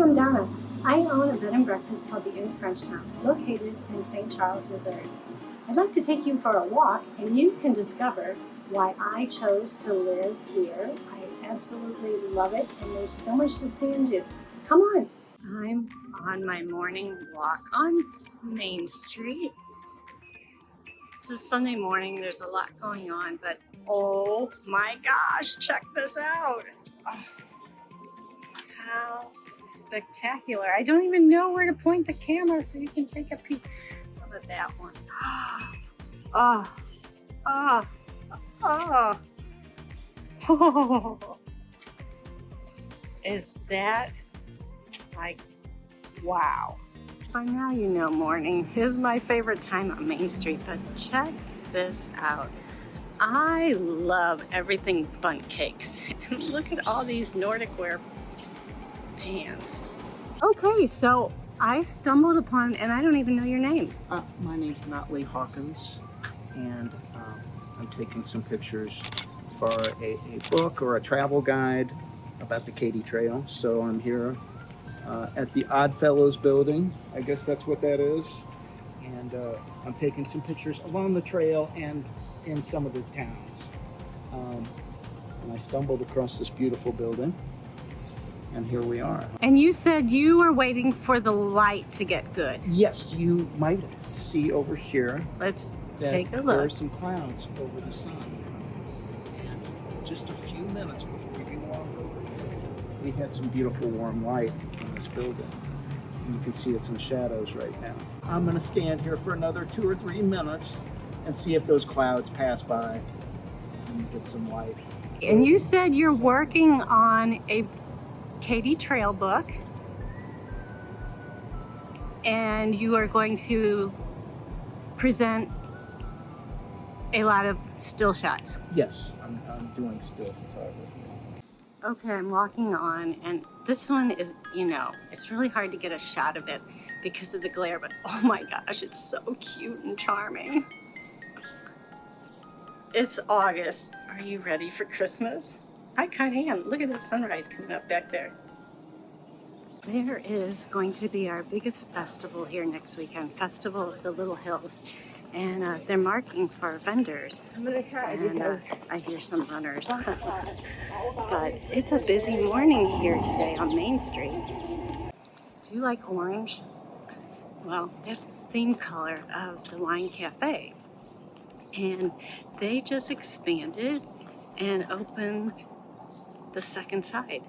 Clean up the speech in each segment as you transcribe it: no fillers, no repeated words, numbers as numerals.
I'm Donna. I own a bed and breakfast called the Inn Frenchtown, located in St. Charles, Missouri. I'd like to take you for a walk, and you can discover why I chose to live here. I absolutely love it, and there's so much to see and do. Come on. I'm on my morning walk on Main Street. It's a Sunday morning. There's a lot going on, but oh my gosh, check this out. Oh, how spectacular. I don't even know where to point the camera so you can take a peek. How about that one? Oh, oh, oh, oh. Is that like, wow. By now you know morning is my favorite time on Main Street, but check this out. I love everything bundt cakes. And look at all these Nordic ware pans. Okay, so I stumbled upon, and I don't even know your name. My name's Notley, Hawkins, and I'm taking some pictures for a book or a travel guide about the Katy Trail. So I'm here at the Oddfellows building. I guess that's what that is. And I'm taking some pictures along the trail and in some of the towns. And I stumbled across this beautiful building, and here we are. And you said you were waiting for the light to get good. Yes, you might see over here. Let's take a look. There are some clouds over the sun. And just a few minutes before you walk over here, we had some beautiful warm light in this building. And you can see it's in shadows right now. I'm gonna stand here for another 2 or 3 minutes and see if those clouds pass by and get some light. And you said you're working on a Katy Trail book, and you are going to present a lot of still shots. Yes, I'm doing still photography. Okay, I'm walking on, and this one is, you know, it's really hard to get a shot of it because of the glare, but oh my gosh, it's so cute and charming. It's August. Are you ready for Christmas? I kind of am. Look at the sunrise coming up back there. There is going to be our biggest festival here next weekend, Festival of the Little Hills. And they're marking for vendors. I'm gonna try, and I hear some runners. But it's a busy morning here today on Main Street. Do you like orange? Well, that's the theme color of the wine cafe. And they just expanded and opened the second side.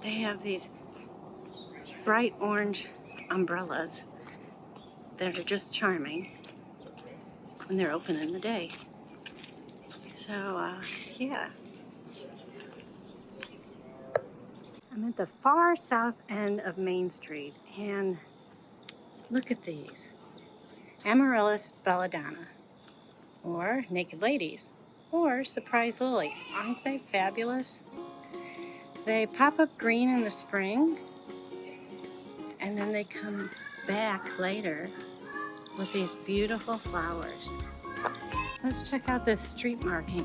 They have these bright orange umbrellas that are just charming when they're open in the day. So, yeah. I'm at the far south end of Main Street, and look at these. Amaryllis belladonna, or naked ladies, or surprise lily. Aren't they fabulous? They pop up green in the spring, and then they come back later with these beautiful flowers. Let's check out this street marking.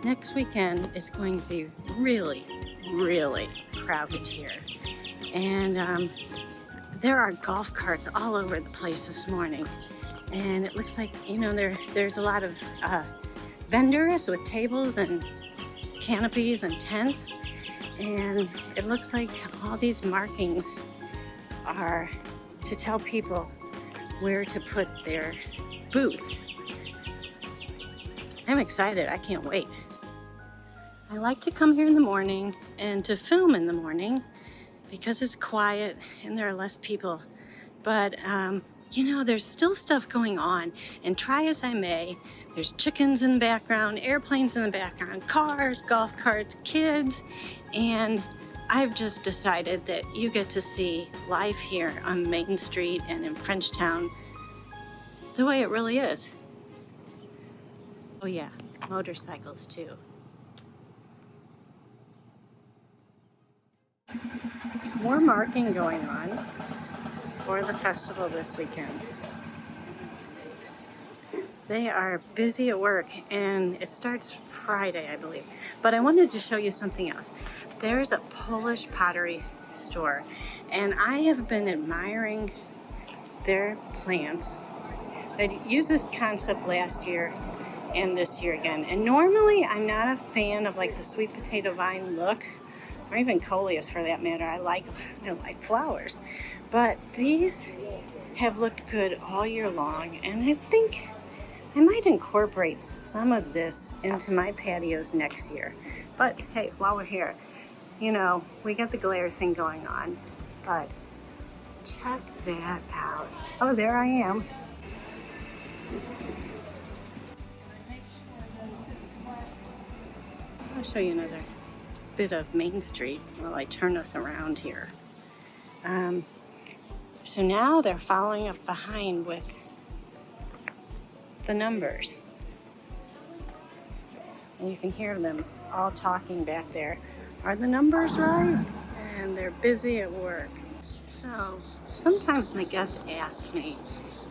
Next weekend is going to be really, really crowded here. And there are golf carts all over the place this morning. And it looks like, you know, there's a lot of vendors with tables and canopies and tents. And it looks like all these markings are to tell people where to put their booth. I'm excited, I can't wait. I like to come here in the morning and to film in the morning because it's quiet and there are less people. But you know, there's still stuff going on, and try as I may, there's chickens in the background, airplanes in the background, cars, golf carts, kids, and I've just decided that you get to see life here on Main Street and in Frenchtown the way it really is. Oh yeah, motorcycles too. More marking going on for the festival this weekend. They are busy at work, and it starts Friday, I believe. But I wanted to show you something else. there's a Polish pottery store, and I have been admiring their plants. I used this concept last year and this year again. And normally I'm not a fan of like the sweet potato vine look, or even coleus for that matter. I like flowers, but these have looked good all year long, and I think I might incorporate some of this into my patios next year. But hey, while we're here, you know, we got the glare thing going on, but check that out. Oh, there I am. I'll show you another bit of Main Street while I turn us around here. So now they're following up behind with the numbers. And you can hear them all talking back there. Are the numbers right? And they're busy at work. So sometimes my guests ask me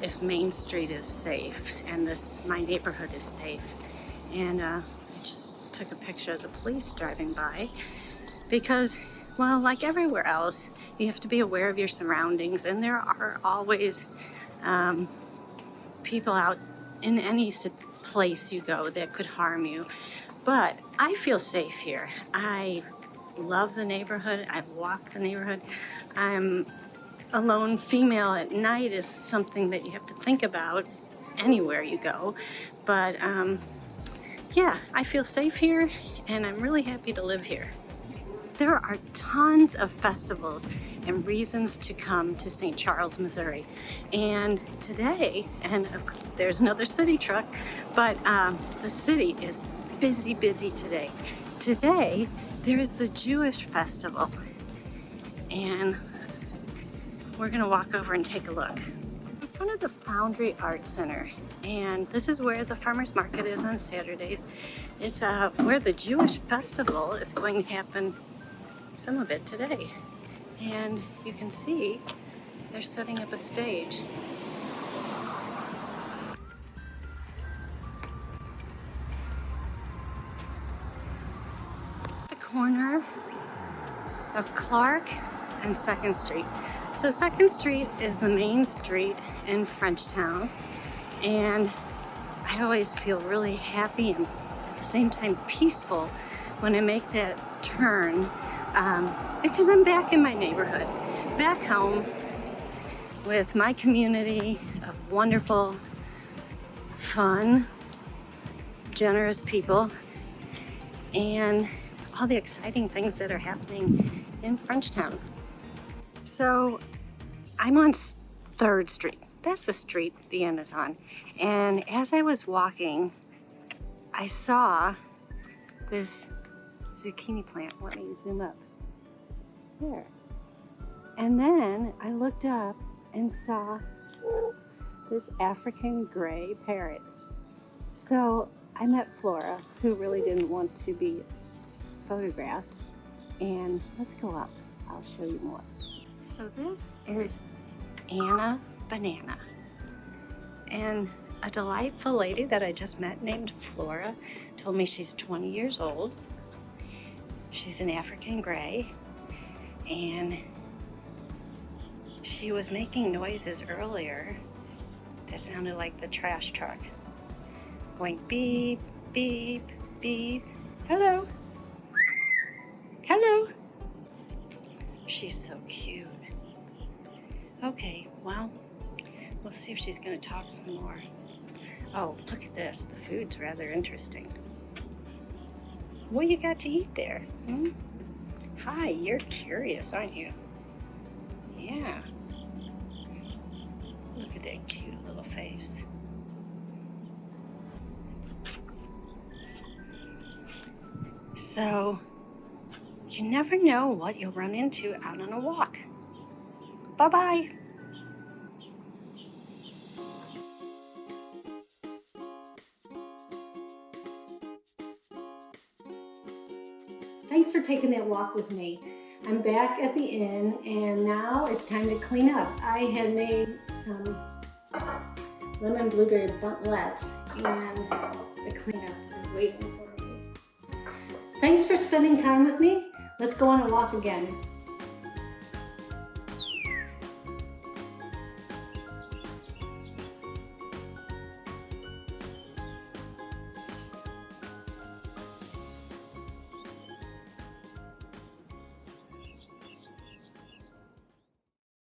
if Main Street is safe and my neighborhood is safe. And I just took a picture of the police driving by because, well, like everywhere else, you have to be aware of your surroundings, and there are always people out in any place you go that could harm you. But I feel safe here. I love the neighborhood. I walk the neighborhood. I'm a lone female at night is something that you have to think about anywhere you go. But yeah, I feel safe here, and I'm really happy to live here. There are tons of festivals and reasons to come to St. Charles, Missouri. And today, and there's another city truck, but the city is busy today. Today, there is the Jewish festival, and we're gonna walk over and take a look. In front of the Foundry Art Center, and this is where the farmers market is on Saturdays. It's where the Jewish festival is going to happen, some of it today. And you can see they're setting up a stage. The corner of Clark and 2nd Street. So 2nd Street is the main street in Frenchtown, and I always feel really happy and at the same time peaceful when I make that turn, because I'm back in my neighborhood, back home with my community of wonderful, fun, generous people, and all the exciting things that are happening in Frenchtown. So I'm on 3rd Street. That's the street the inn is on. And as I was walking, I saw this zucchini plant. Let me zoom up. There. And then I looked up and saw this African gray parrot. So I met Flora, who really didn't want to be photographed. And let's go up. I'll show you more. So this is Anna Banana. And a delightful lady that I just met named Flora told me she's 20 years old. She's an African gray, and she was making noises earlier that sounded like the trash truck going beep, beep, beep. Hello. Hello. She's so cute. Okay, well, we'll see if she's gonna talk some more. Oh, look at this. The food's rather interesting. What you got to eat there? Hmm? Hi, you're curious, aren't you? Yeah. Look at that cute little face. So, you never know what you'll run into out on a walk. Bye-bye. Thanks for taking that walk with me. I'm back at the inn, and now it's time to clean up. I had made some lemon blueberry buntlettes, and the cleanup is waiting for me. Thanks for spending time with me. Let's go on a walk again.